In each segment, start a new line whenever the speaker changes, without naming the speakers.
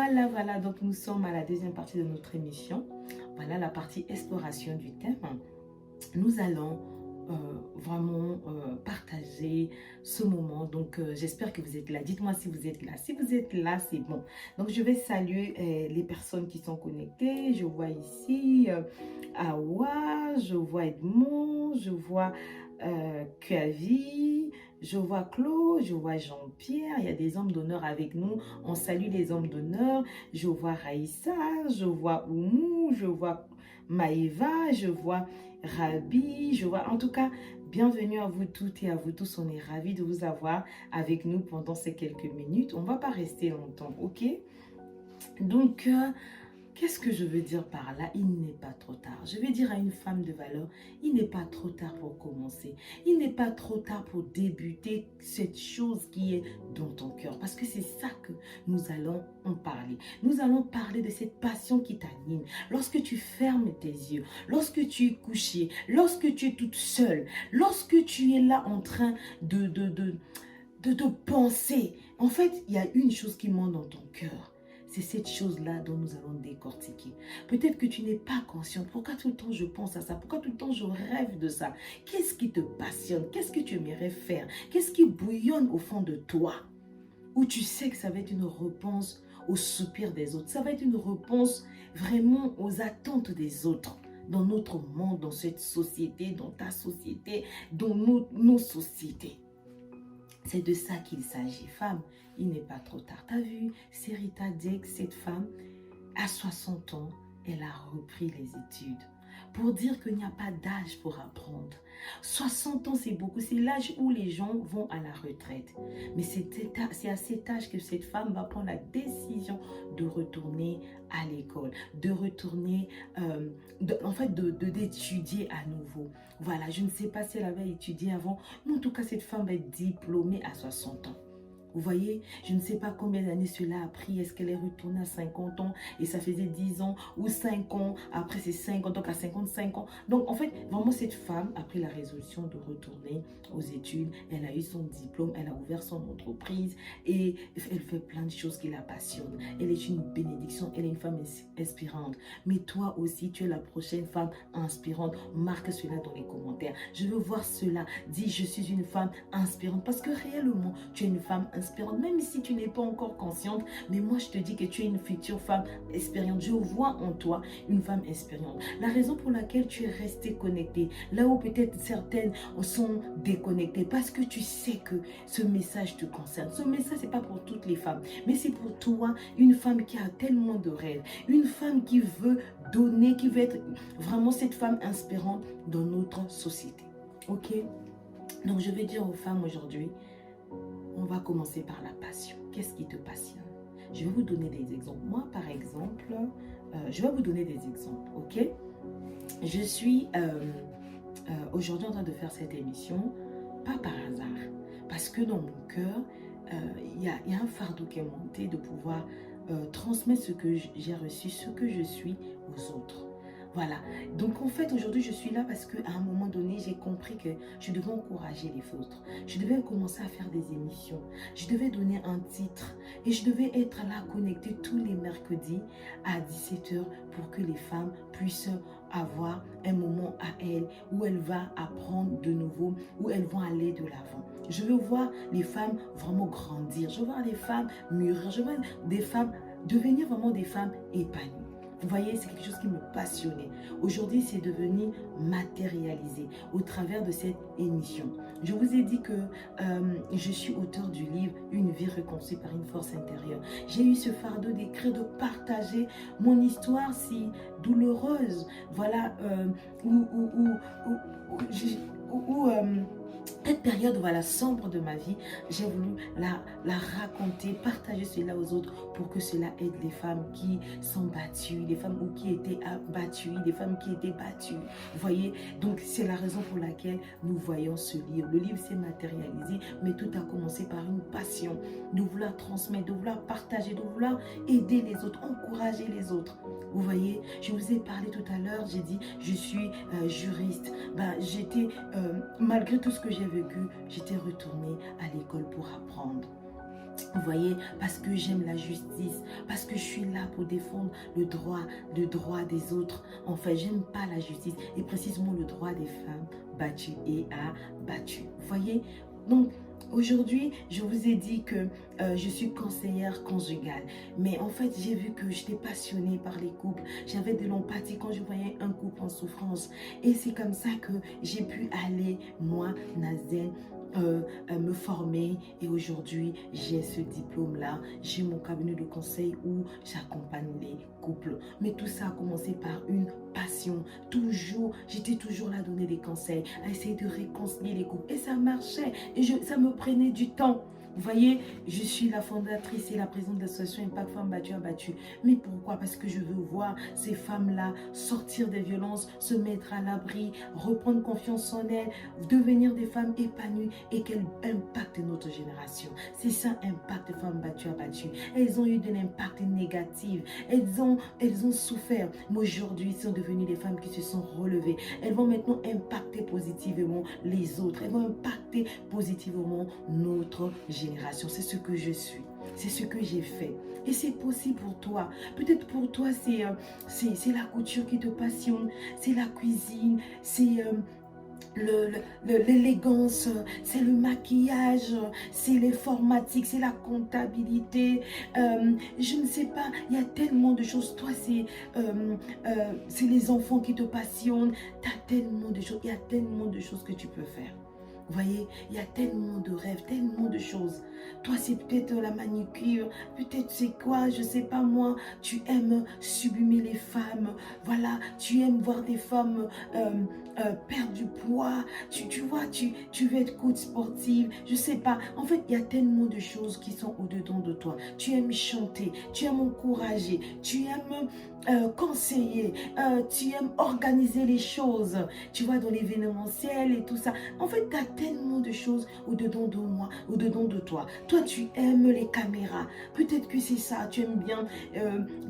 Voilà, donc nous sommes à la deuxième partie de notre émission. Voilà la partie exploration du thème. Nous allons vraiment partager ce moment. Donc, j'espère que vous êtes là. Dites-moi si vous êtes là. Si vous êtes là, c'est bon. Donc, je vais saluer les personnes qui sont connectées. Je vois ici Awa, je vois Edmond, je vois Kavi, je vois Claude, je vois Jean-Pierre. Il y a des hommes d'honneur avec nous. On salue les hommes d'honneur. Je vois Raïssa, je vois Oumou, je vois Maïva, je vois Rabi, je vois. En tout cas, bienvenue à vous toutes et à vous tous. On est ravis de vous avoir avec nous pendant ces quelques minutes. On ne va pas rester longtemps, ok? Donc, qu'est-ce que je veux dire par là? Il n'est pas trop tard. Je vais dire à une femme de valeur, il n'est pas trop tard pour commencer. Il n'est pas trop tard pour débuter cette chose qui est dans ton cœur. Parce que c'est ça que nous allons en parler. Nous allons parler de cette passion qui t'anime. Lorsque tu fermes tes yeux, lorsque tu es couché, lorsque tu es toute seule, lorsque tu es là en train de penser. En fait, il y a une chose qui monte dans ton cœur. C'est cette chose-là dont nous allons décortiquer. Peut-être que tu n'es pas consciente. Pourquoi tout le temps je pense à ça? Pourquoi tout le temps je rêve de ça? Qu'est-ce qui te passionne? Qu'est-ce que tu aimerais faire? Qu'est-ce qui bouillonne au fond de toi? Où tu sais que ça va être une réponse aux soupirs des autres. Ça va être une réponse vraiment aux attentes des autres. Dans notre monde, dans cette société, dans ta société, dans nos sociétés. C'est de ça qu'il s'agit, femme. Il n'est pas trop tard. T'as vu, Serita Dieck, cette femme, à 60 ans, elle a repris les études. Pour dire qu'il n'y a pas d'âge pour apprendre. 60 ans, c'est beaucoup. C'est l'âge où les gens vont à la retraite. Mais c'est à cet âge que cette femme va prendre la décision de retourner à l'école, de retourner, d'étudier à nouveau. Voilà, je ne sais pas si elle avait étudié avant, mais en tout cas, cette femme va être diplômée à 60 ans. Vous voyez, je ne sais pas combien d'années cela a pris. Est-ce qu'elle est retournée à 50 ans et ça faisait 10 ans ou 5 ans. Après, c'est 50 ans, donc à 55 ans. Donc, en fait, vraiment, cette femme a pris la résolution de retourner aux études. Elle a eu son diplôme, elle a ouvert son entreprise et elle fait plein de choses qui la passionnent. Elle est une bénédiction, elle est une femme inspirante. Mais toi aussi, tu es la prochaine femme inspirante. Marque cela dans les commentaires. Je veux voir cela. Dis, je suis une femme inspirante parce que réellement, tu es une femme inspirante. Même si tu n'es pas encore consciente, mais moi je te dis que tu es une future femme inspirante. Je vois en toi une femme inspirante. La raison pour laquelle tu es restée connectée, là où peut-être certaines sont déconnectées, parce que tu sais que ce message te concerne. Ce message, c'est pas pour toutes les femmes, mais c'est pour toi, une femme qui a tellement de rêves, une femme qui veut donner, qui veut être vraiment cette femme inspirante dans notre société. Ok? Donc je vais dire aux femmes aujourd'hui, on va commencer par la passion. Qu'est-ce qui te passionne? Je vais vous donner des exemples. Moi, par exemple, je vais vous donner des exemples, ok? Je suis aujourd'hui en train de faire cette émission, pas par hasard, parce que dans mon cœur, il y a un fardeau qui est monté de pouvoir transmettre ce que j'ai reçu, ce que je suis aux autres. Voilà, donc en fait aujourd'hui je suis là parce qu'à un moment donné j'ai compris que je devais encourager les autres. Je devais commencer à faire des émissions, je devais donner un titre et je devais être là connectée tous les mercredis à 17 h pour que les femmes puissent avoir un moment à elles où elles vont apprendre de nouveau, où elles vont aller de l'avant. Je veux voir les femmes vraiment grandir, je veux voir les femmes mûrir, je veux voir des femmes devenir vraiment des femmes épanouies. Vous voyez, c'est quelque chose qui me passionnait. Aujourd'hui, c'est devenu matérialisé au travers de cette émission. Je vous ai dit que je suis auteur du livre « Une vie reconstruite par une force intérieure ». J'ai eu ce fardeau d'écrire, de partager mon histoire si douloureuse. Voilà, cette période voilà, sombre de ma vie, j'ai voulu la raconter, partager cela aux autres pour que cela aide les femmes qui sont battues, les femmes qui étaient abattues, les femmes qui étaient battues. Vous voyez, donc c'est la raison pour laquelle nous voyons ce livre. Le livre s'est matérialisé, mais tout a commencé par une passion de vouloir transmettre, de vouloir partager, de vouloir aider les autres, encourager les autres. Vous voyez, je vous ai parlé tout à l'heure, j'ai dit je suis juriste. J'étais, malgré tout ce que j'ai vécu, j'étais retournée à l'école pour apprendre. Vous voyez, parce que j'aime la justice, parce que je suis là pour défendre le droit des autres. En fait, j'aime pas la justice et précisément le droit des femmes battues et abattues. Vous voyez, donc aujourd'hui, je vous ai dit que je suis conseillère conjugale. Mais en fait, j'ai vu que j'étais passionnée par les couples. J'avais de l'empathie quand je voyais un couple en souffrance. Et c'est comme ça que j'ai pu aller, moi, Nazen, me former et aujourd'hui j'ai ce diplôme là, j'ai mon cabinet de conseil où j'accompagne les couples, mais tout ça a commencé par une passion. Toujours, j'étais toujours là à donner des conseils, à essayer de réconcilier les couples et ça marchait et ça me prenait du temps. Vous voyez, je suis la fondatrice et la présidente de l'association Impact Femmes Battues Abattues. Mais pourquoi? Parce que je veux voir ces femmes-là sortir des violences, se mettre à l'abri, reprendre confiance en elles, devenir des femmes épanouies et qu'elles impactent notre génération. C'est ça, Impact Femmes Battues Abattues. Elles ont eu de l'impact négatif. Elles ont souffert. Mais aujourd'hui, elles sont devenues des femmes qui se sont relevées. Elles vont maintenant impacter positivement les autres. Elles vont impacter positivement notre génération. C'est ce que je suis. C'est ce que j'ai fait. Et c'est possible pour toi. Peut-être pour toi, c'est la couture qui te passionne. C'est la cuisine. C'est l'élégance, c'est le maquillage, c'est l'informatique, c'est la comptabilité, je ne sais pas, il y a tellement de choses. Toi, c'est les enfants qui te passionnent, tu as tellement de choses, il y a tellement de choses que tu peux faire. Vous voyez, il y a tellement de rêves, tellement de choses. Toi, c'est peut-être la manicure, peut-être c'est quoi, je ne sais pas moi. Tu aimes sublimer les femmes, voilà. Tu aimes voir des femmes perdre du poids. Tu vois, tu veux être coach sportive, je ne sais pas. En fait, il y a tellement de choses qui sont au-dedans de toi. Tu aimes chanter, tu aimes encourager, tu aimes conseiller, tu aimes organiser les choses, tu vois, dans l'événementiel et tout ça. En fait, tu as tellement de choses au-dedans de moi, au-dedans de toi. Toi, tu aimes les caméras. Peut-être que c'est ça, tu aimes bien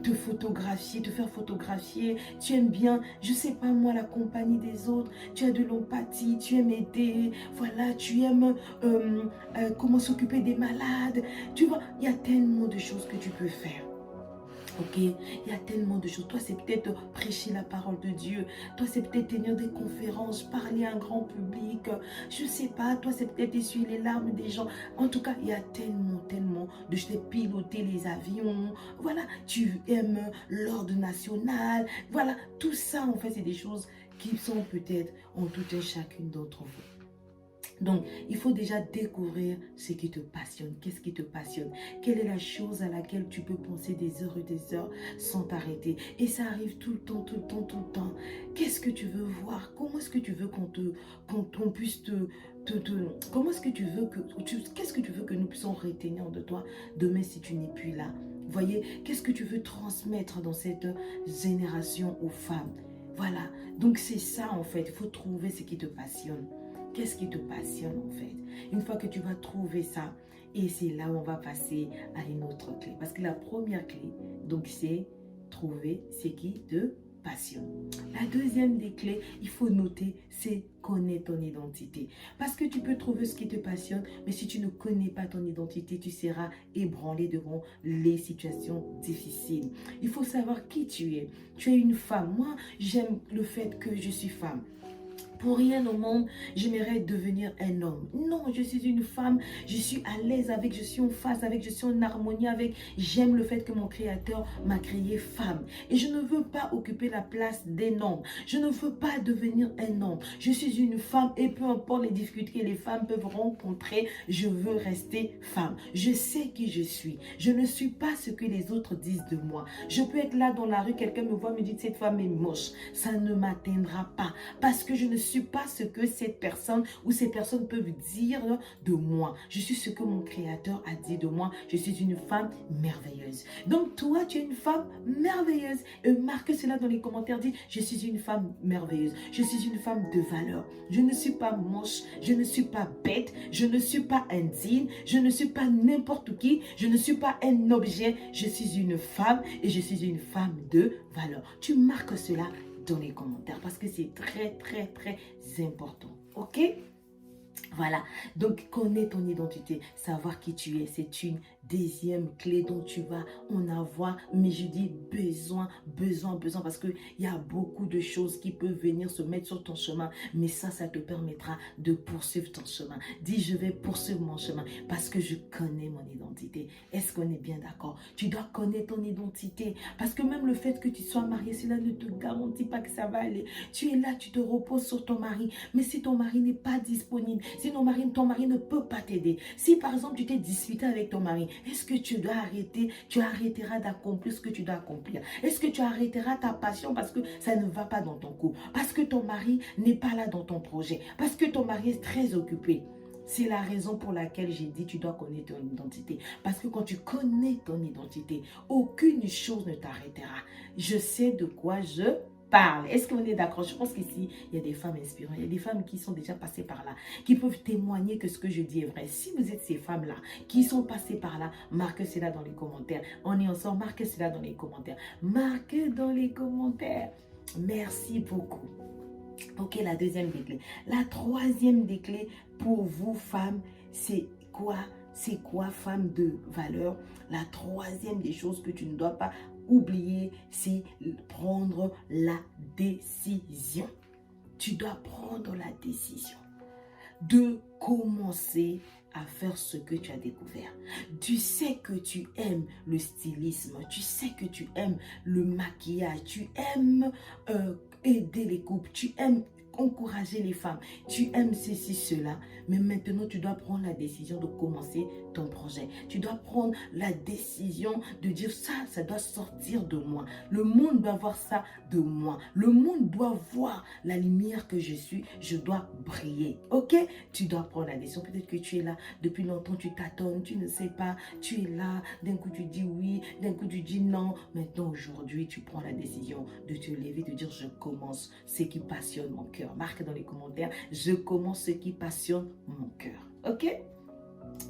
te photographier, te faire photographier. Tu aimes bien, je sais pas moi, la compagnie des autres. Tu as de l'empathie, tu aimes aider. Voilà, tu aimes comment s'occuper des malades. Tu vois, il y a tellement de choses que tu peux faire. Ok, il y a tellement de choses. Toi, c'est peut-être prêcher la parole de Dieu. Toi, c'est peut-être tenir des conférences, parler à un grand public. Je ne sais pas. Toi, c'est peut-être essuyer les larmes des gens. En tout cas, il y a tellement de choses. Piloter les avions. Voilà, tu aimes l'ordre national. Voilà, tout ça, en fait, c'est des choses qui sont peut-être en tout et chacune d'entre vous. Donc, il faut déjà découvrir ce qui te passionne. Qu'est-ce qui te passionne? Quelle est la chose à laquelle tu peux penser des heures et des heures sans t'arrêter? Et ça arrive tout le temps, tout le temps, tout le temps. Qu'est-ce que tu veux voir? Comment est-ce que tu veux qu'on puisse comment est-ce que tu veux qu'est-ce que tu veux que nous puissions retenir de toi demain si tu n'es plus là? Voyez, qu'est-ce que tu veux transmettre dans cette génération aux femmes? Voilà, donc c'est ça en fait, il faut trouver ce qui te passionne. Qu'est-ce qui te passionne en fait? Une fois que tu vas trouver ça, et c'est là où on va passer à une autre clé. Parce que la première clé, donc c'est trouver ce qui te passionne. La deuxième des clés, il faut noter, c'est connaître ton identité. Parce que tu peux trouver ce qui te passionne, mais si tu ne connais pas ton identité, tu seras ébranlé devant les situations difficiles. Il faut savoir qui tu es. Tu es une femme. Moi, j'aime le fait que je suis femme. Pour rien au monde, j'aimerais devenir un homme. Non, je suis une femme, je suis à l'aise avec, je suis en phase avec, je suis en harmonie avec. J'aime le fait que mon Créateur m'a créée femme. Et je ne veux pas occuper la place d'un homme. Je ne veux pas devenir un homme. Je suis une femme et peu importe les difficultés que les femmes peuvent rencontrer, je veux rester femme. Je sais qui je suis. Je ne suis pas ce que les autres disent de moi. Je peux être là dans la rue, quelqu'un me voit, me dit cette femme est moche. Ça ne m'atteindra pas parce que je ne suis pas ce que cette personne ou ces personnes peuvent dire de moi. Je suis ce que mon Créateur a dit de moi. Je suis une femme merveilleuse. Donc toi, tu es une femme merveilleuse. Et marque cela dans les commentaires. Dis, je suis une femme merveilleuse. Je suis une femme de valeur. Je ne suis pas moche. Je ne suis pas bête. Je ne suis pas indigne. Je ne suis pas n'importe qui. Je ne suis pas un objet. Je suis une femme et je suis une femme de valeur. Tu marques cela dans les commentaires parce que c'est très important. Ok? Voilà, donc connais ton identité, savoir qui tu es, c'est une deuxième clé dont tu vas en avoir, mais je dis besoin, parce qu'il y a beaucoup de choses qui peuvent venir se mettre sur ton chemin, mais ça te permettra de poursuivre ton chemin. Dis, je vais poursuivre mon chemin parce que je connais mon identité. Est-ce qu'on est bien d'accord? Tu dois connaître ton identité parce que même le fait que tu sois marié, cela ne te garantit pas que ça va aller. Tu es là, tu te reposes sur ton mari, mais si ton mari n'est pas disponible, si ton mari ne peut pas t'aider, si par exemple tu t'es disputé avec ton mari, est-ce que tu dois arrêter, tu arrêteras d'accomplir ce que tu dois accomplir? Est-ce que tu arrêteras ta passion parce que ça ne va pas dans ton couple, parce que ton mari n'est pas là dans ton projet, parce que ton mari est très occupé? C'est la raison pour laquelle j'ai dit tu dois connaître ton identité. Parce que quand tu connais ton identité, aucune chose ne t'arrêtera. Je sais de quoi je parle. Est-ce qu'on est d'accord? Je pense qu'ici, il y a des femmes inspirantes. Il y a des femmes qui sont déjà passées par là, qui peuvent témoigner que ce que je dis est vrai. Si vous êtes ces femmes-là, qui sont passées par là, marquez cela dans les commentaires. On est ensemble, marquez cela dans les commentaires. Marquez dans les commentaires. Merci beaucoup. Ok, la deuxième des clés. La troisième des clés pour vous, femmes, c'est quoi? C'est quoi, femme de valeur? La troisième des choses que tu ne dois pas oublier, c'est prendre la décision. Tu dois prendre la décision de commencer à faire ce que tu as découvert. Tu sais que tu aimes le stylisme, tu sais que tu aimes le maquillage, tu aimes aider les couples, tu aimes encourager les femmes, tu aimes ceci, cela, mais maintenant tu dois prendre la décision de commencer ton projet. Tu dois prendre la décision de dire ça doit sortir de moi. Le monde doit voir ça de moi. Le monde doit voir la lumière que je suis. Je dois briller. Ok? Tu dois prendre la décision. Peut-être que tu es là depuis longtemps, tu tâtonnes, tu ne sais pas. Tu es là, d'un coup tu dis oui, d'un coup tu dis non. Maintenant, aujourd'hui, tu prends la décision de te lever, de dire je commence ce qui passionne mon cœur. Marque dans les commentaires, je commence ce qui passionne mon cœur. Ok?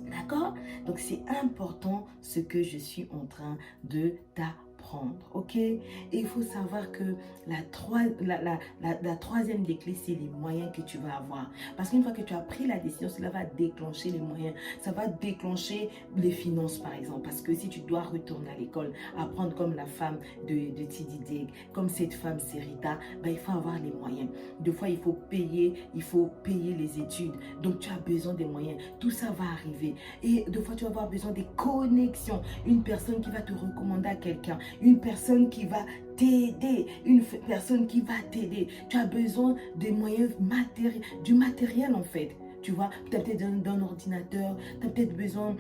D'accord? Donc, c'est important ce que je suis en train de t'apprendre. Ok? Et il faut savoir que la troisième des clés, c'est les moyens que tu vas avoir. Parce qu'une fois que tu as pris la décision, cela va déclencher les moyens. Ça va déclencher les finances, par exemple. Parce que si tu dois retourner à l'école, apprendre comme la femme de Tidy Dig, comme cette femme, c'est Rita, ben, il faut avoir les moyens. Des fois, il faut payer les études. Donc, tu as besoin des moyens. Tout ça va arriver. Et des fois, tu vas avoir besoin des connexions. Une personne qui va te recommander à quelqu'un. Une personne qui va t'aider. Une personne qui va t'aider. Tu as besoin des moyens matériels, du matériel en fait. Tu vois, tu as peut-être d'un ordinateur. Tu as peut-être besoin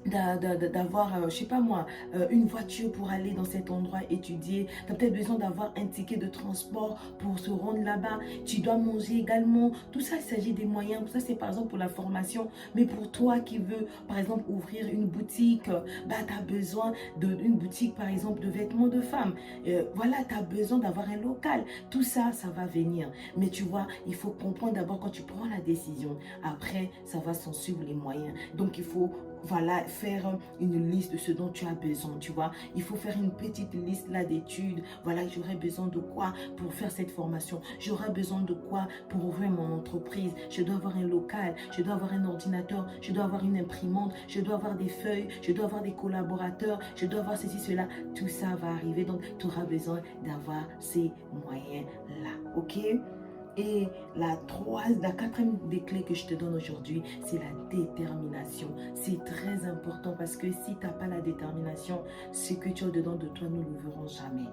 d'avoir, je sais pas moi, une voiture pour aller dans cet endroit étudier. Tu as peut-être besoin d'avoir un ticket de transport pour se rendre là-bas. Tu dois manger également. Tout ça, il s'agit des moyens. Ça, c'est par exemple pour la formation. Mais pour toi qui veux, par exemple, ouvrir une boutique, bah, tu as besoin d'une boutique, par exemple, de vêtements de femmes. Voilà, tu as besoin d'avoir un local. Tout ça, ça va venir. Mais tu vois, il faut comprendre d'abord quand tu prends la décision. Après, ça va s'en suivre les moyens. Donc, il faut voilà, faire une liste de ce dont tu as besoin, tu vois. Il faut faire une petite liste là d'études. Voilà, j'aurais besoin de quoi pour faire cette formation? J'aurais besoin de quoi pour ouvrir mon entreprise? Je dois avoir un local, je dois avoir un ordinateur, je dois avoir une imprimante, je dois avoir des feuilles, je dois avoir des collaborateurs, je dois avoir ceci, cela. Tout ça va arriver, donc tu auras besoin d'avoir ces moyens-là, ok? Et la quatrième des clés que je te donne aujourd'hui, c'est la détermination. C'est très important parce que si tu n'as pas la détermination, ce que tu as dedans de toi, nous ne le verrons jamais.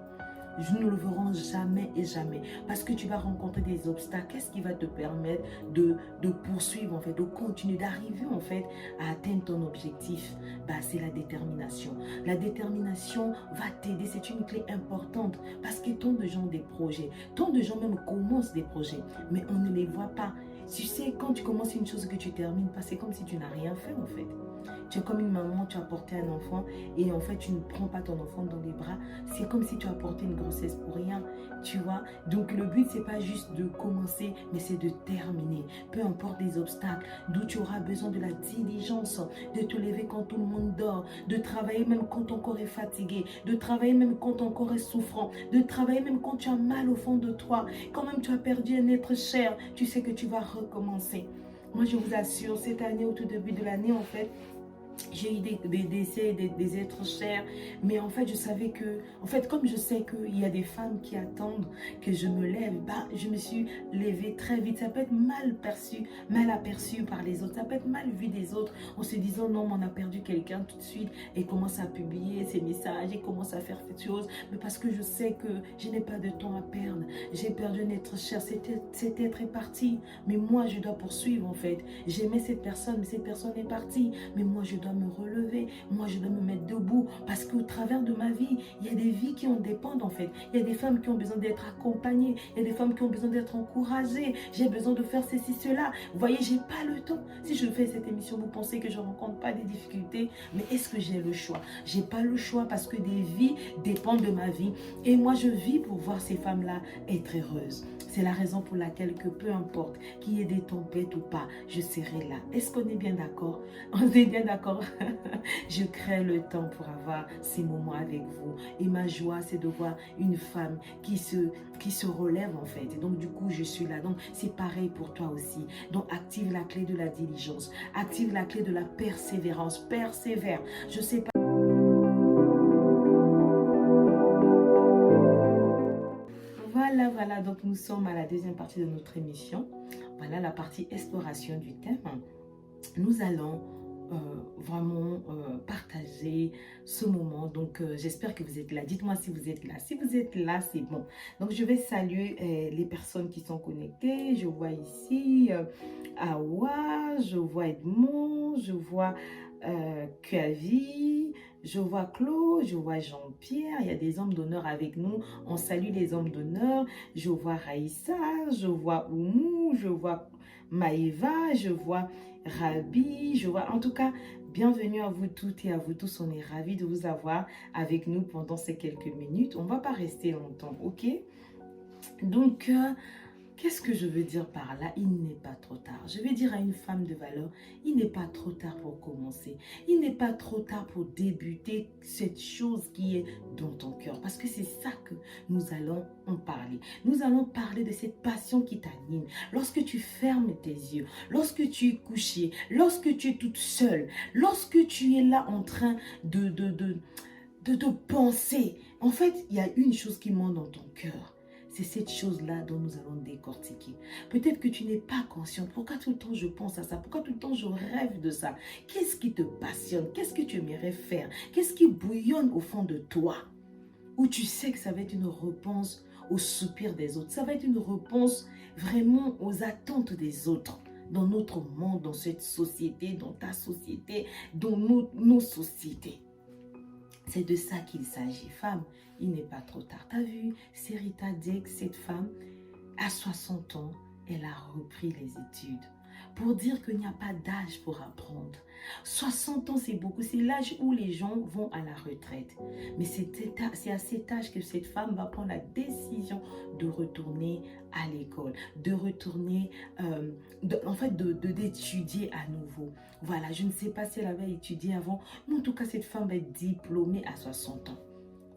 Nous ne le verrons jamais et jamais. Parce que tu vas rencontrer des obstacles. Qu'est-ce qui va te permettre de poursuivre, en fait, de continuer, d'arriver, en fait, à atteindre ton objectif? Bah, c'est la détermination. La détermination va t'aider. C'est une clé importante. Parce que tant de gens ont des projets. Tant de gens même commencent des projets. Mais on ne les voit pas. Tu sais, quand tu commences une chose que tu termines pas, c'est comme si tu n'as rien fait, en fait. Tu es comme une maman, tu as porté un enfant et en fait tu ne prends pas ton enfant dans les bras. C'est comme si tu as porté une grossesse pour rien, tu vois. Donc le but c'est pas juste de commencer, mais c'est de terminer. Peu importe les obstacles, d'où tu auras besoin de la diligence, de te lever quand tout le monde dort, de travailler même quand ton corps est fatigué, de travailler même quand ton corps est souffrant, de travailler même quand tu as mal au fond de toi, quand même tu as perdu un être cher, tu sais que tu vas recommencer. Moi je vous assure, cette année, au tout début de l'année en fait, J'ai eu des décès, des êtres chers, mais en fait, je savais que, en fait, comme je sais qu'il y a des femmes qui attendent que je me lève, bah, je me suis levée très vite. Ça peut être mal aperçu par les autres, ça peut être mal vu des autres, en se disant non, mais on a perdu quelqu'un tout de suite, et commence à publier ses messages, et commence à faire cette chose, mais parce que je sais que je n'ai pas de temps à perdre. J'ai perdu un être cher, cet être est parti, mais moi, je dois poursuivre en fait. J'aimais cette personne, mais cette personne est partie, mais moi, je dois me relever, moi je dois me mettre debout parce qu'au travers de ma vie, il y a des vies qui en dépendent en fait. Il y a des femmes qui ont besoin d'être accompagnées, il y a des femmes qui ont besoin d'être encouragées. J'ai besoin de faire ceci, cela. Vous voyez, j'ai pas le temps. Si je fais cette émission, vous pensez que je ne rencontre pas des difficultés, mais est-ce que j'ai le choix? J'ai pas le choix parce que des vies dépendent de ma vie et moi je vis pour voir ces femmes-là être heureuses. C'est la raison pour laquelle que peu importe qu'il y ait des tempêtes ou pas, je serai là. Est-ce qu'on est bien d'accord? On est bien d'accord. Je crée le temps pour avoir ces moments avec vous. Et ma joie, c'est de voir une femme qui se relève en fait. Et donc du coup, je suis là. Donc c'est pareil pour toi aussi. Donc active la clé de la diligence. Active la clé de la persévérance. Persévère. Je sais pas. Voilà, donc nous sommes à la deuxième partie de notre émission. Voilà la partie exploration du thème. Nous allons vraiment partager ce moment. Donc, j'espère que vous êtes là. Dites-moi si vous êtes là. Si vous êtes là, c'est bon. Donc, je vais saluer les personnes qui sont connectées. Je vois ici Awa, je vois Edmond, je vois Kavi, je vois Claude, je vois Jean-Pierre. Il y a des hommes d'honneur avec nous. On salue les hommes d'honneur. Je vois Raïssa, je vois Oumou, je vois Maïva, je vois Rabi, je vois, en tout cas, bienvenue à vous toutes et à vous tous. On est ravis de vous avoir avec nous pendant ces quelques minutes. On ne va pas rester longtemps, ok? Donc, qu'est-ce que je veux dire par là? Il n'est pas trop tard. Je vais dire à une femme de valeur, il n'est pas trop tard pour commencer. Il n'est pas trop tard pour débuter cette chose qui est dans ton cœur. Parce que c'est ça que nous allons en parler. Nous allons parler de cette passion qui t'anime. Lorsque tu fermes tes yeux, lorsque tu es couché, lorsque tu es toute seule, lorsque tu es là en train de penser. En fait, il y a une chose qui monte dans ton cœur. C'est cette chose-là dont nous allons décortiquer. Peut-être que tu n'es pas consciente. Pourquoi tout le temps je pense à ça? Pourquoi tout le temps je rêve de ça? Qu'est-ce qui te passionne? Qu'est-ce que tu aimerais faire? Qu'est-ce qui bouillonne au fond de toi? Où tu sais que ça va être une réponse aux soupirs des autres. Ça va être une réponse vraiment aux attentes des autres. Dans notre monde, dans cette société, dans ta société, dans nos sociétés. C'est de ça qu'il s'agit, femme. Il n'est pas trop tard. T'as vu, Serita dit que cette femme, à 60 ans, elle a repris les études. Pour dire qu'il n'y a pas d'âge pour apprendre. 60 ans, c'est beaucoup. C'est l'âge où les gens vont à la retraite. Mais c'est à cet âge que cette femme va prendre la décision de retourner à l'école, de retourner, en fait, d'étudier à nouveau. Voilà, je ne sais pas si elle avait étudié avant, mais en tout cas, cette femme est diplômée à 60 ans.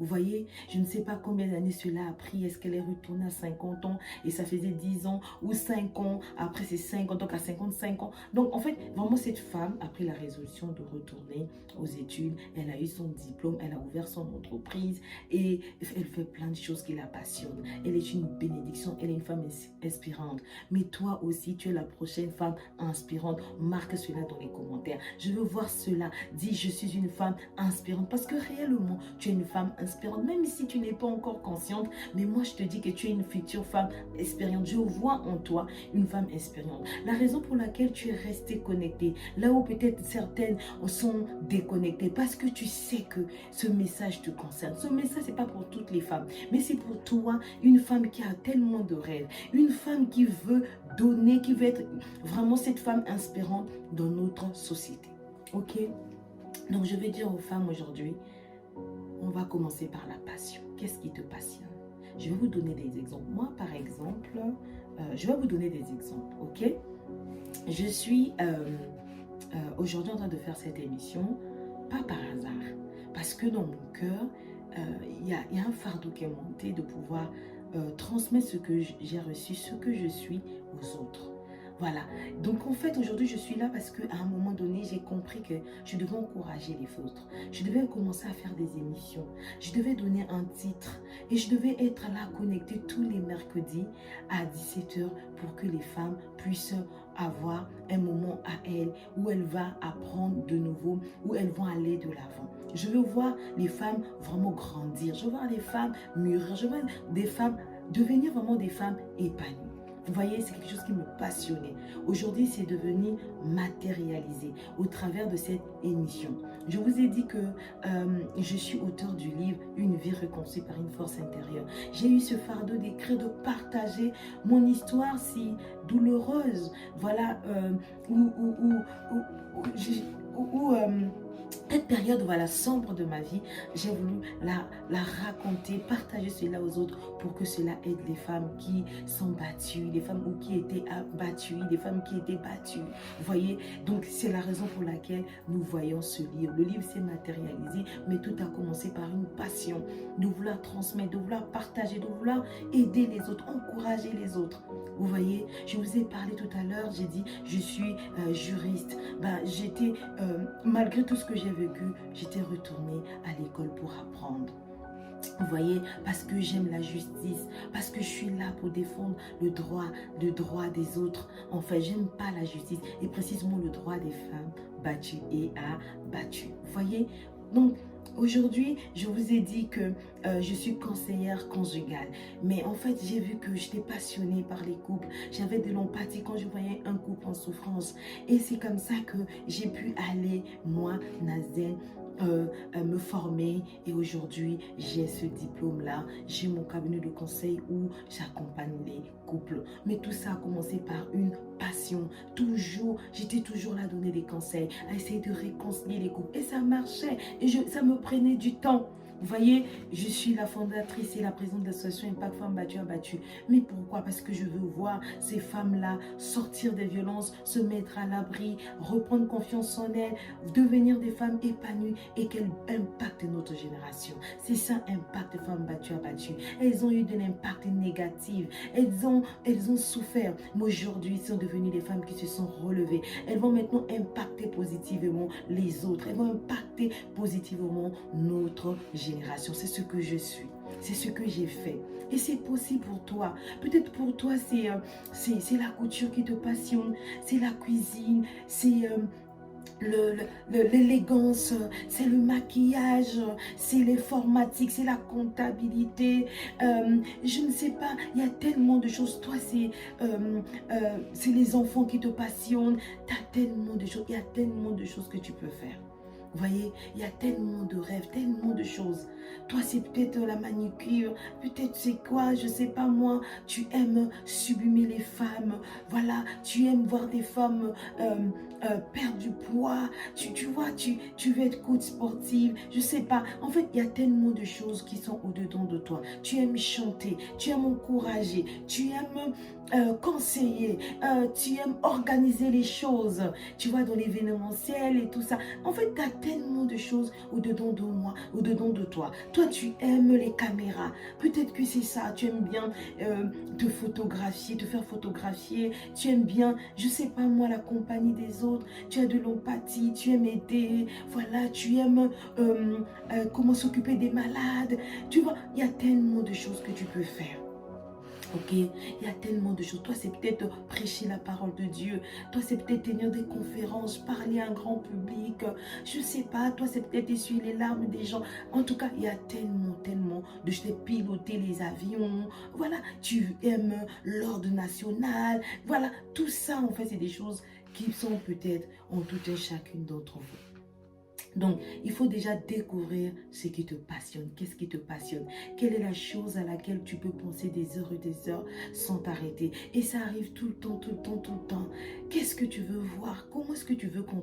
Vous voyez, je ne sais pas combien d'années cela a pris. Est-ce qu'elle est retournée à 50 ans et ça faisait 10 ans ou 5 ans. Après, c'est 50, donc à 55 ans. Donc, en fait, vraiment, cette femme a pris la résolution de retourner aux études. Elle a eu son diplôme, elle a ouvert son entreprise et elle fait plein de choses qui la passionnent. Elle est une bénédiction, elle est une femme inspirante. Mais toi aussi, tu es la prochaine femme inspirante. Marque cela dans les commentaires. Je veux voir cela. Dis, je suis une femme inspirante parce que réellement, tu es une femme inspirante, même si tu n'es pas encore consciente, mais moi je te dis que tu es une future femme inspirante. Je vois en toi une femme inspirante. La raison pour laquelle tu es restée connectée, là où peut-être certaines sont déconnectées, parce que tu sais que ce message te concerne. Ce message, c'est pas pour toutes les femmes, mais c'est pour toi, une femme qui a tellement de rêves, une femme qui veut donner, qui veut être vraiment cette femme inspirante dans notre société. Ok? Donc je vais dire aux femmes aujourd'hui, on va commencer par la passion. Qu'est-ce qui te passionne? Je vais vous donner des exemples. Moi, par exemple, je vais vous donner des exemples, ok? Je suis aujourd'hui en train de faire cette émission, pas par hasard, parce que dans mon cœur, il y a un fardeau qui est monté de pouvoir transmettre ce que j'ai reçu, ce que je suis aux autres. Voilà. Donc en fait, aujourd'hui, je suis là parce qu'à un moment donné, j'ai compris que je devais encourager les autres. Je devais commencer à faire des émissions. Je devais donner un titre. Et je devais être là connectée tous les mercredis à 17 h pour que les femmes puissent avoir un moment à elles où elles vont apprendre de nouveau, où elles vont aller de l'avant. Je veux voir les femmes vraiment grandir. Je veux voir les femmes mûrir. Je veux voir des femmes devenir vraiment des femmes épanouies. Vous voyez, c'est quelque chose qui me passionnait. Aujourd'hui, c'est devenu matérialisé au travers de cette émission. Je vous ai dit que je suis auteur du livre Une vie reconstruite par une force intérieure. J'ai eu ce fardeau d'écrire, de partager mon histoire si douloureuse. Voilà, cette période voilà, sombre de ma vie, j'ai voulu la raconter, partager cela aux autres pour que cela aide les femmes qui sont battues, les femmes qui étaient abattues, les femmes qui étaient battues. Vous voyez, donc c'est la raison pour laquelle nous voyons ce livre. Le livre s'est matérialisé, mais tout a commencé par une passion de vouloir transmettre, de vouloir partager, de vouloir aider les autres, encourager les autres. Vous voyez, je vous ai parlé tout à l'heure, j'ai dit, je suis juriste. J'étais, malgré tout ce que j'ai vécu, j'étais retournée à l'école pour apprendre. Vous voyez, parce que j'aime la justice, parce que je suis là pour défendre le droit des autres. En fait, j'aime pas la justice et précisément le droit des femmes battues et abattues. Vous voyez, donc aujourd'hui, je vous ai dit que je suis conseillère conjugale. Mais en fait, j'ai vu que j'étais passionnée par les couples. J'avais de l'empathie quand je voyais un couple en souffrance. Et c'est comme ça que j'ai pu aller, moi, Nazen, me former. Et aujourd'hui, j'ai ce diplôme-là. J'ai mon cabinet de conseil où j'accompagne les couples. Mais tout ça a commencé par une passion. Toujours, j'étais toujours là à donner des conseils, à essayer de réconcilier les couples. Et ça marchait. Et ça me prenait du temps. Vous voyez, je suis la fondatrice et la présidente de l'association Impact Femmes Battues Abattues. Mais pourquoi? Parce que je veux voir ces femmes-là sortir des violences, se mettre à l'abri, reprendre confiance en elles, devenir des femmes épanouies et qu'elles impactent notre génération. C'est ça, Impact Femmes Battues Abattues. Elles ont eu de l'impact négatif. Elles ont souffert. Mais aujourd'hui, elles sont devenues des femmes qui se sont relevées. Elles vont maintenant impacter positivement les autres. Elles vont impacter positivement notre génération. C'est ce que je suis. C'est ce que j'ai fait. Et c'est possible pour toi. Peut-être pour toi, c'est la couture qui te passionne. C'est la cuisine. C'est l'élégance, c'est le maquillage, c'est l'informatique, c'est la comptabilité, je ne sais pas, il y a tellement de choses. Toi, c'est les enfants qui te passionnent. Tu as tellement de choses, il y a tellement de choses que tu peux faire. Vous voyez, il y a tellement de rêves, tellement de choses. Toi, c'est peut-être la manucure, peut-être c'est quoi, je ne sais pas moi. Tu aimes sublimer les femmes. Voilà, tu aimes voir des femmes perdre du poids. Tu vois, tu veux être coach sportive. Je ne sais pas. En fait, il y a tellement de choses qui sont au-dedans de toi. Tu aimes chanter, tu aimes encourager, tu aimes conseiller, tu aimes organiser les choses. Tu vois, dans l'événementiel et tout ça. En fait, tu as tellement de choses au-dedans de moi, au-dedans de toi. Toi, tu aimes les caméras. Peut-être que c'est ça. Tu aimes bien te photographier, te faire photographier. Tu aimes bien, je sais pas moi, la compagnie des autres. Tu as de l'empathie, tu aimes aider. Voilà, tu aimes comment s'occuper des malades. Tu vois, il y a tellement de choses que tu peux faire. Ok, il y a tellement de choses. Toi, c'est peut-être prêcher la parole de Dieu. Toi, c'est peut-être tenir des conférences, parler à un grand public. Je ne sais pas. Toi, c'est peut-être essuyer les larmes des gens. En tout cas, il y a tellement de choses. Piloter les avions. Voilà, tu aimes l'ordre national. Voilà, tout ça, en fait, c'est des choses qui sont peut-être en tout et chacune d'entre vous. Donc, il faut déjà découvrir ce qui te passionne. Qu'est-ce qui te passionne? Quelle est la chose à laquelle tu peux penser des heures et des heures sans t'arrêter? Et ça arrive tout le temps, tout le temps, tout le temps. Qu'est-ce que tu veux voir? Comment est-ce que tu veux qu'on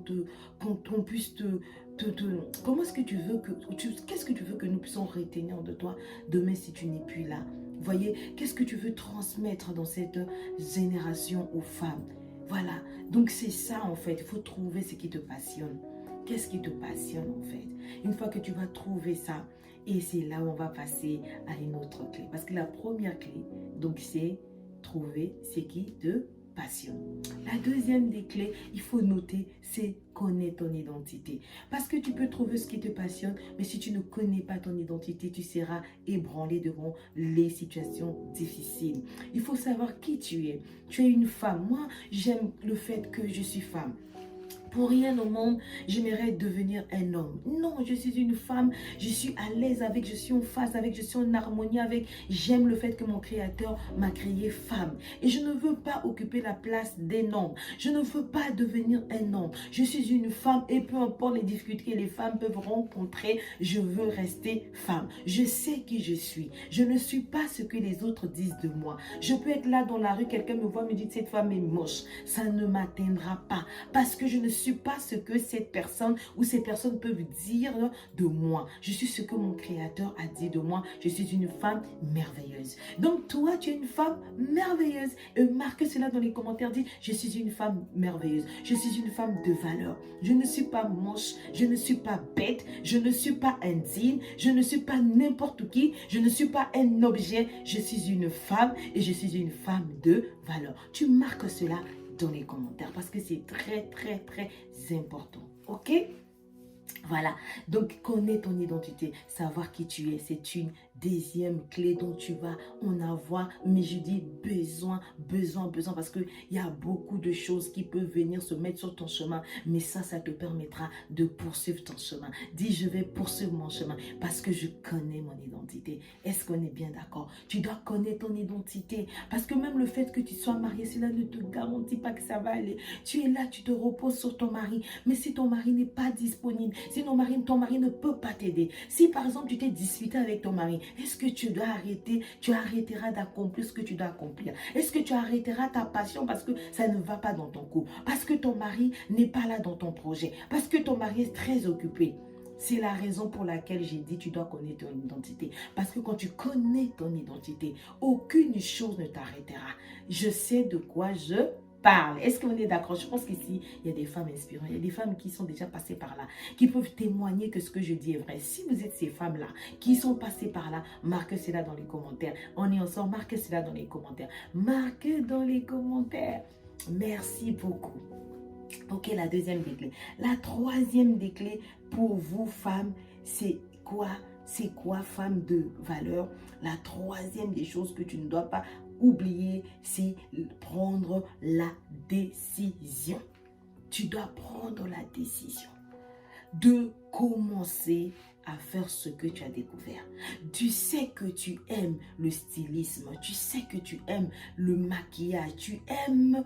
puisse comment est-ce que tu veux qu'est-ce que tu veux que nous puissions retenir de toi demain si tu n'es plus là? Vous voyez, qu'est-ce que tu veux transmettre dans cette génération aux femmes? Voilà, donc c'est ça en fait, il faut trouver ce qui te passionne. Qu'est-ce qui te passionne en fait? Une fois que tu vas trouver ça, et c'est là où on va passer à une autre clé. Parce que la première clé, donc c'est trouver ce qui te passionne. La deuxième des clés, il faut noter, c'est connaître ton identité. Parce que tu peux trouver ce qui te passionne, mais si tu ne connais pas ton identité, tu seras ébranlé devant les situations difficiles. Il faut savoir qui tu es. Tu es une femme. Moi, j'aime le fait que je suis femme. Pour rien au monde, j'aimerais devenir un homme. Non, je suis une femme, je suis à l'aise avec, je suis en phase avec, je suis en harmonie avec. J'aime le fait que mon Créateur m'a créée femme. Et je ne veux pas occuper la place d'un homme. Je ne veux pas devenir un homme. Je suis une femme et peu importe les difficultés que les femmes peuvent rencontrer, je veux rester femme. Je sais qui je suis. Je ne suis pas ce que les autres disent de moi. Je peux être là dans la rue, quelqu'un me voit, me dit cette femme est moche. Ça ne m'atteindra pas parce que je ne suis pas ce que cette personne ou ces personnes peuvent dire de moi. Je suis ce que mon Créateur a dit de moi. Je suis une femme merveilleuse. Donc toi, tu es une femme merveilleuse. Et marque cela dans les commentaires. Dis, je suis une femme merveilleuse. Je suis une femme de valeur. Je ne suis pas moche. Je ne suis pas bête. Je ne suis pas indigne. Je ne suis pas n'importe qui. Je ne suis pas un objet. Je suis une femme et je suis une femme de valeur. Tu marques cela dans les commentaires parce que c'est très important. Ok? Voilà, donc connais ton identité, savoir qui tu es, c'est une deuxième clé dont tu vas en avoir, mais je dis besoin, parce qu'il y a beaucoup de choses qui peuvent venir se mettre sur ton chemin, mais ça te permettra de poursuivre ton chemin. Dis, je vais poursuivre mon chemin parce que je connais mon identité. Est-ce qu'on est bien d'accord? Tu dois connaître ton identité, parce que même le fait que tu sois marié, cela ne te garantit pas que ça va aller. Tu es là, tu te reposes sur ton mari, mais si ton mari n'est pas disponible, si ton mari ne peut pas t'aider, si par exemple tu t'es disputé avec ton mari, est-ce que tu dois arrêter, tu arrêteras d'accomplir ce que tu dois accomplir? Est-ce que tu arrêteras ta passion parce que ça ne va pas dans ton couple, parce que ton mari n'est pas là dans ton projet, parce que ton mari est très occupé? C'est la raison pour laquelle j'ai dit tu dois connaître ton identité. Parce que quand tu connais ton identité, aucune chose ne t'arrêtera. Je sais de quoi je parle. Est-ce qu'on est d'accord? Je pense qu'ici, il y a des femmes inspirantes. Il y a des femmes qui sont déjà passées par là, qui peuvent témoigner que ce que je dis est vrai. Si vous êtes ces femmes-là qui sont passées par là, marquez cela dans les commentaires. On est ensemble, marquez cela dans les commentaires. Marquez dans les commentaires. Merci beaucoup. Ok, la deuxième des clés. La troisième des clés pour vous, femmes, c'est quoi? C'est quoi, femme de valeur? La troisième des choses que tu ne dois pas oublier, c'est prendre la décision. Tu dois prendre la décision de commencer à faire ce que tu as découvert. Tu sais que tu aimes le stylisme, tu sais que tu aimes le maquillage, tu aimes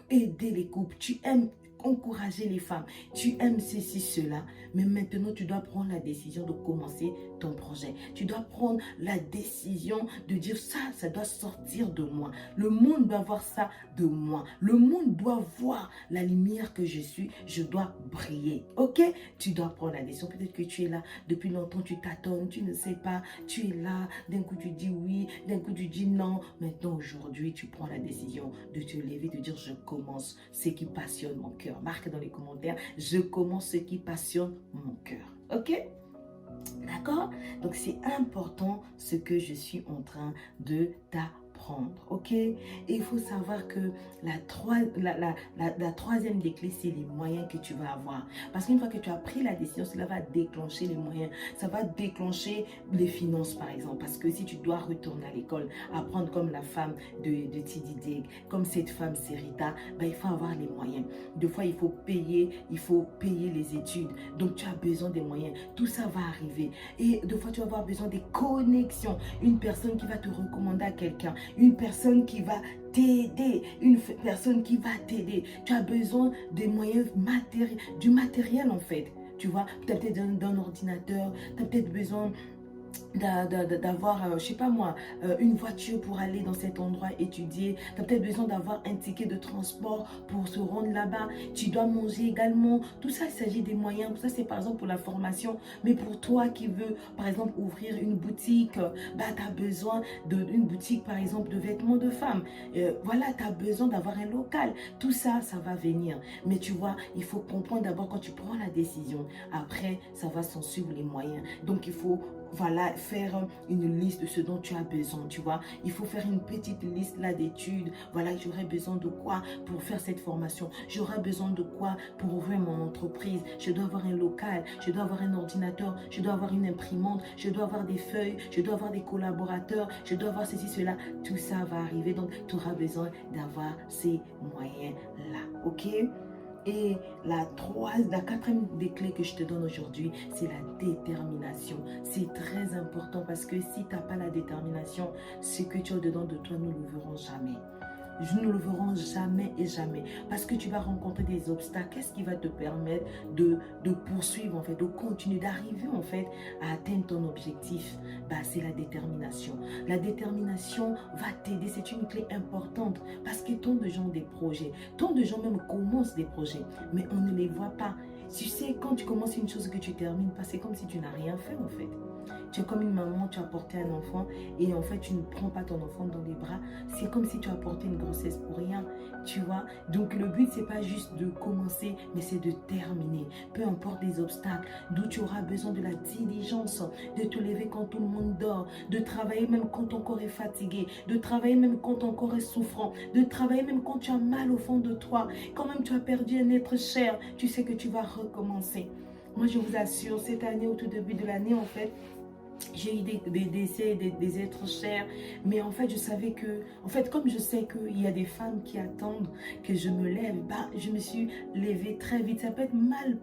aider les couples, tu aimes encourager les femmes, tu aimes ceci, cela, mais maintenant tu dois prendre la décision de commencer ton projet. Tu dois prendre la décision de dire ça doit sortir de moi. Le monde doit voir ça de moi. Le monde doit voir la lumière que je suis. Je dois briller. Ok? Tu dois prendre la décision. Peut-être que tu es là depuis longtemps, tu tâtonnes, tu ne sais pas, tu es là, d'un coup tu dis oui, d'un coup tu dis non. Maintenant, aujourd'hui, tu prends la décision de te lever, de dire je commence ce qui passionne mon cœur. Marque dans les commentaires, je commence ce qui passionne mon cœur. Ok? D'accord? Donc, c'est important ce que je suis en train de t'apprendre. Ok? Et il faut savoir que la troisième des clés, c'est les moyens que tu vas avoir. Parce qu'une fois que tu as pris la décision, cela va déclencher les moyens. Ça va déclencher les finances, par exemple. Parce que si tu dois retourner à l'école, apprendre comme la femme de Tidy Dig, comme cette femme Serita, ben, il faut avoir les moyens. Des fois, il faut payer les études. Donc, tu as besoin des moyens. Tout ça va arriver. Et des fois, tu vas avoir besoin des connexions. Une personne qui va te recommander à quelqu'un. Une personne qui va t'aider. Une personne qui va t'aider. Tu as besoin des moyens matériels, du matériel en fait. Tu vois, tu as peut-être d'un ordinateur, tu as peut-être besoin d'avoir, je sais pas moi, une voiture pour aller dans cet endroit étudier. Tu as peut-être besoin d'avoir un ticket de transport pour se rendre là-bas. Tu dois manger également. Tout ça, il s'agit des moyens. Tout ça, c'est par exemple pour la formation. Mais pour toi qui veux, par exemple, ouvrir une boutique, bah, tu as besoin d'une boutique, par exemple, de vêtements de femmes. Voilà, tu as besoin d'avoir un local. Tout ça, ça va venir. Mais tu vois, il faut comprendre d'abord quand tu prends la décision. Après, ça va s'en suivre les moyens. Donc, il faut voilà, faire une liste de ce dont tu as besoin, tu vois. Il faut faire une petite liste là d'études. Voilà, j'aurais besoin de quoi pour faire cette formation? J'aurais besoin de quoi pour ouvrir mon entreprise? Je dois avoir un local, je dois avoir un ordinateur, je dois avoir une imprimante, je dois avoir des feuilles, je dois avoir des collaborateurs, je dois avoir ceci, cela. Tout ça va arriver, donc tu auras besoin d'avoir ces moyens-là, ok? Et la quatrième des clés que je te donne aujourd'hui, c'est la détermination. C'est très important parce que si tu n'as pas la détermination, ce que tu as dedans de toi, nous ne le verrons jamais. Nous ne le verrons jamais et jamais. Parce que tu vas rencontrer des obstacles. Qu'est-ce qui va te permettre de poursuivre, en fait, de continuer, d'arriver, en fait, à atteindre ton objectif? Bah, c'est la détermination. La détermination va t'aider. C'est une clé importante. Parce que tant de gens ont des projets. Tant de gens même commencent des projets. Mais on ne les voit pas. Tu sais, quand tu commences une chose que tu termines pas, c'est comme si tu n'as rien fait, en fait. Tu es comme une maman, tu as porté un enfant et en fait tu ne prends pas ton enfant dans les bras. C'est comme si tu as porté une grossesse pour rien, tu vois. Donc le but c'est pas juste de commencer, mais c'est de terminer. Peu importe les obstacles, d'où tu auras besoin de la diligence, de te lever quand tout le monde dort, de travailler même quand ton corps est fatigué, de travailler même quand ton corps est souffrant, de travailler même quand tu as mal au fond de toi, quand même tu as perdu un être cher, tu sais que tu vas recommencer. Moi je vous assure, cette année, au tout début de l'année en fait, j'ai eu des décès, des êtres chers, mais en fait, je savais que, en fait, comme je sais qu'il y a des femmes qui attendent que je me lève, bah, je me suis levée très vite. Ça peut être mal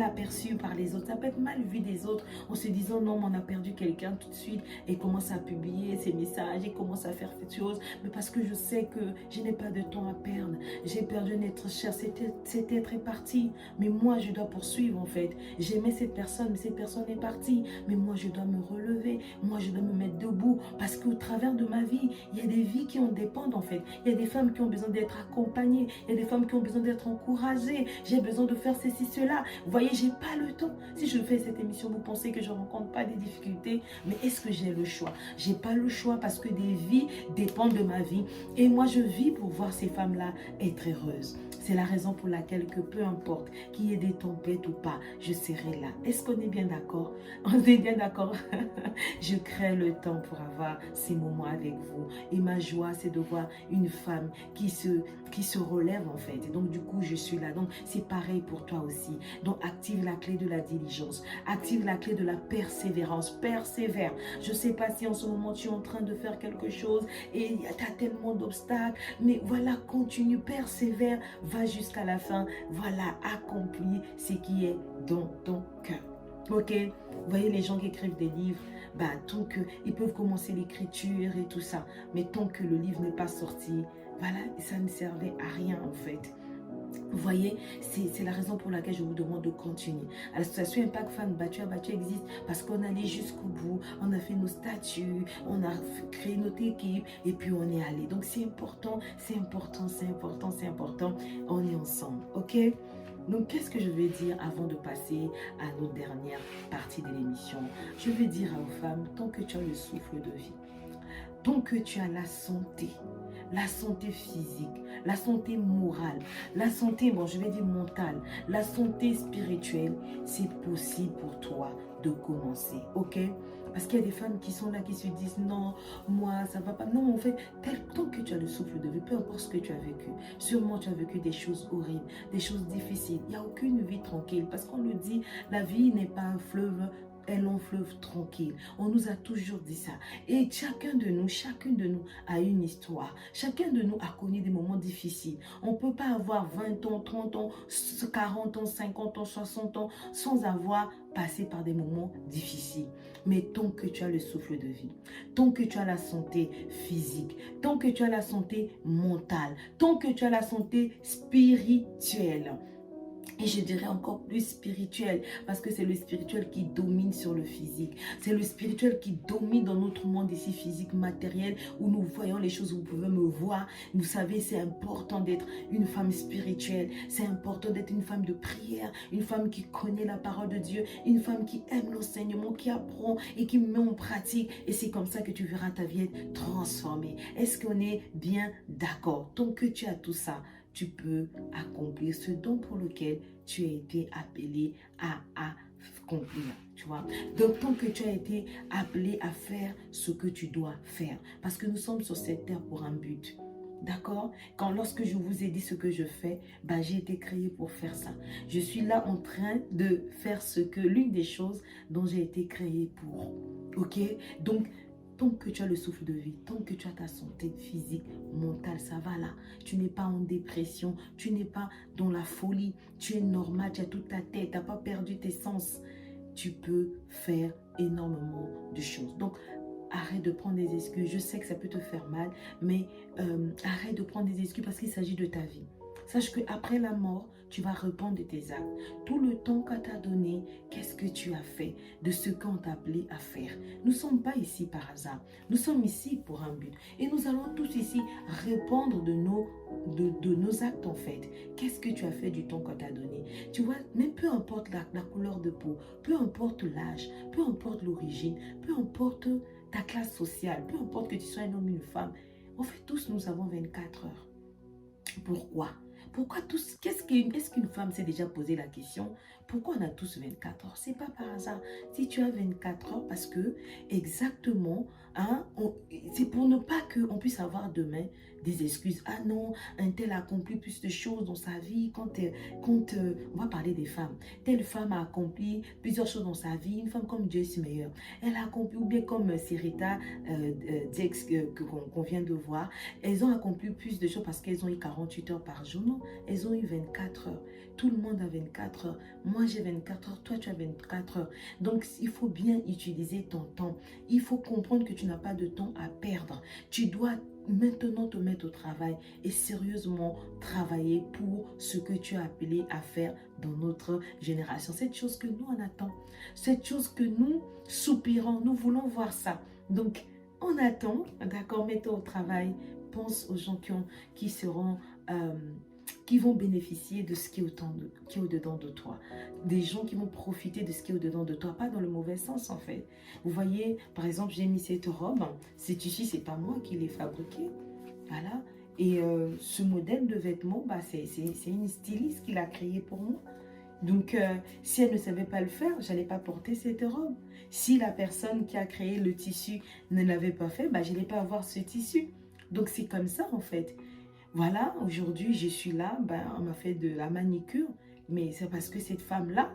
aperçu par les autres, ça peut être mal vu des autres, en se disant, non, mais on a perdu quelqu'un tout de suite, et commence à publier ses messages, et commence à faire cette chose, mais parce que je sais que je n'ai pas de temps à perdre, j'ai perdu un être cher, cet être est parti, mais moi, je dois poursuivre, en fait. J'aimais cette personne, mais cette personne est partie, mais moi, je dois me relever, moi je dois me mettre debout parce qu'au travers de ma vie, il y a des vies qui en dépendent en fait. Il y a des femmes qui ont besoin d'être accompagnées, il y a des femmes qui ont besoin d'être encouragées. J'ai besoin de faire ceci, cela. Vous voyez, j'ai pas le temps. Si je fais cette émission, vous pensez que je ne rencontre pas des difficultés, mais est-ce que j'ai le choix? J'ai pas le choix parce que des vies dépendent de ma vie et moi je vis pour voir ces femmes-là être heureuses. C'est la raison pour laquelle que peu importe qu'il y ait des tempêtes ou pas, je serai là. Est-ce qu'on est bien d'accord? On est bien d'accord. Je crée le temps pour avoir ces moments avec vous. Et ma joie, c'est de voir une femme qui se relève en fait. Et donc du coup, je suis là. Donc c'est pareil pour toi aussi. Donc active la clé de la diligence. Active la clé de la persévérance. Persévère. Je ne sais pas si en ce moment tu es en train de faire quelque chose et tu as tellement d'obstacles. Mais voilà, continue, persévère, va jusqu'à la fin. Voilà, accomplis ce qui est dans ton cœur. Ok, vous voyez les gens qui écrivent des livres, bah, tant que ils peuvent commencer l'écriture et tout ça, mais tant que le livre n'est pas sorti, voilà, ça ne servait à rien en fait. Vous voyez, c'est la raison pour laquelle je vous demande de continuer. À l'association Impact Femme Battue existe parce qu'on allait jusqu'au bout, on a fait nos statuts, on a créé notre équipe et puis on est allé. Donc c'est important, c'est important, c'est important, c'est important. On est ensemble, ok? Donc, qu'est-ce que je vais dire avant de passer à notre dernière partie de l'émission? Je vais dire aux femmes, tant que tu as le souffle de vie, tant que tu as la santé physique, la santé morale, la santé, bon, je vais dire mentale, la santé spirituelle, c'est possible pour toi de commencer, ok? Parce qu'il y a des femmes qui sont là, qui se disent, non, moi, ça va pas. Non, en fait, tant que tu as le souffle de vie, peu importe ce que tu as vécu, sûrement tu as vécu des choses horribles, des choses difficiles. Il n'y a aucune vie tranquille. Parce qu'on le dit, la vie n'est pas un fleuve, un long fleuve tranquille. On nous a toujours dit ça. Et chacune de nous a une histoire. Chacun de nous a connu des moments difficiles. On ne peut pas avoir 20 ans, 30 ans, 40 ans, 50 ans, 60 ans sans avoir passé par des moments difficiles. Mais tant que tu as le souffle de vie, tant que tu as la santé physique, tant que tu as la santé mentale, tant que tu as la santé spirituelle, et je dirais encore plus spirituel, parce que c'est le spirituel qui domine sur le physique. C'est le spirituel qui domine dans notre monde ici physique, matériel, où nous voyons les choses, vous pouvez me voir. Vous savez, c'est important d'être une femme spirituelle. C'est important d'être une femme de prière, une femme qui connaît la parole de Dieu, une femme qui aime l'enseignement, qui apprend et qui met en pratique. Et c'est comme ça que tu verras ta vie être transformée. Est-ce qu'on est bien d'accord? Tant que tu as tout ça, tu peux accomplir ce don pour lequel tu as été appelé à accomplir, tu vois. Donc, tant que tu as été appelé à faire ce que tu dois faire, parce que nous sommes sur cette terre pour un but. D'accord? Lorsque je vous ai dit ce que je fais, ben, j'ai été créé pour faire ça. Je suis là en train de faire l'une des choses dont j'ai été créé pour. Ok? Donc, tant que tu as le souffle de vie, tant que tu as ta santé physique, mentale, ça va là. Tu n'es pas en dépression, tu n'es pas dans la folie, tu es normal, tu as toute ta tête, tu n'as pas perdu tes sens. Tu peux faire énormément de choses. Donc, arrête de prendre des excuses. Je sais que ça peut te faire mal, mais arrête de prendre des excuses parce qu'il s'agit de ta vie. Sache qu'après la mort, tu vas répondre de tes actes. Tout le temps qu'on t'a donné, qu'est-ce que tu as fait de ce qu'on t'a appelé à faire? Nous ne sommes pas ici par hasard. Nous sommes ici pour un but. Et nous allons tous ici répondre de nos actes en fait. Qu'est-ce que tu as fait du temps qu'on t'a donné? Tu vois, mais peu importe la couleur de peau, peu importe l'âge, peu importe l'origine, peu importe ta classe sociale, peu importe que tu sois un homme ou une femme, en fait, tous nous avons 24 heures. Pourquoi? Pourquoi tous? Est-ce qu'une femme s'est déjà posé la question? Pourquoi on a tous 24 heures? C'est pas par hasard. Si tu as 24 heures, parce que exactement, hein, c'est pour ne pas qu'on puisse avoir demain des excuses. Ah non, un tel a accompli plus de choses dans sa vie. On va parler des femmes. Telle femme a accompli plusieurs choses dans sa vie. Une femme comme Joyce Meyer, elle a accompli, ou bien comme Serita Dix qu'on vient de voir, elles ont accompli plus de choses parce qu'elles ont eu 48 heures par jour. Non, elles ont eu 24 heures. Tout le monde a 24 heures. Moi, j'ai 24 heures. Toi, tu as 24 heures. Donc, il faut bien utiliser ton temps. Il faut comprendre que tu n'as pas de temps à perdre. Tu dois maintenant te mettre au travail et sérieusement travailler pour ce que tu as appelé à faire dans notre génération. Cette chose que nous, on attend. Cette chose que nous soupirons. Nous voulons voir ça. Donc, on attend. D'accord, mets-toi au travail. Pense aux gens qui vont bénéficier de ce qui est au-dedans de toi. Des gens qui vont profiter de ce qui est au-dedans de toi, pas dans le mauvais sens en fait. Vous voyez, par exemple, j'ai mis cette robe, ce tissu, c'est pas moi qui l'ai fabriqué. Voilà. Et ce modèle de vêtements, bah, c'est une styliste qui l'a créé pour moi. Donc, si elle ne savait pas le faire, je n'allais pas porter cette robe. Si la personne qui a créé le tissu ne l'avait pas fait, bah, je n'allais pas avoir ce tissu. Donc, c'est comme ça en fait. Voilà, aujourd'hui, je suis là, on m'a fait de la manicure, mais c'est parce que cette femme-là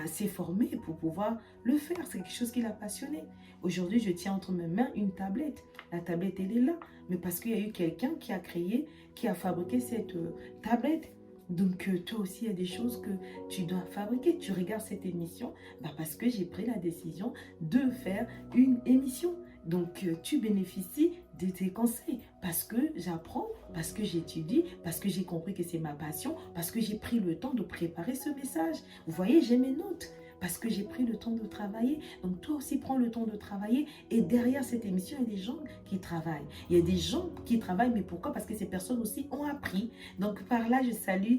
s'est formée pour pouvoir le faire. C'est quelque chose qui l'a passionnée. Aujourd'hui, je tiens entre mes mains une tablette. La tablette, elle est là, mais parce qu'il y a eu quelqu'un qui a créé, qui a fabriqué cette tablette. Donc, toi aussi, il y a des choses que tu dois fabriquer. Tu regardes cette émission parce que j'ai pris la décision de faire une émission. Donc, tu bénéficies de tes conseils parce que j'apprends, parce que j'étudie, parce que j'ai compris que c'est ma passion, parce que j'ai pris le temps de préparer ce message. Vous voyez, j'ai mes notes parce que j'ai pris le temps de travailler. Donc, toi aussi, prends le temps de travailler. Et derrière cette émission, il y a des gens qui travaillent. Il y a des gens qui travaillent, mais pourquoi? Parce que ces personnes aussi ont appris. Donc, par là, je salue,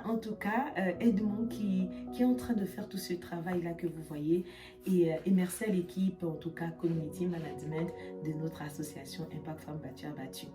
en tout cas, Edmond qui est en train de faire tout ce travail-là que vous voyez. Et merci à l'équipe, en tout cas, Community Management de notre association Impact Femmes Battues à Battues.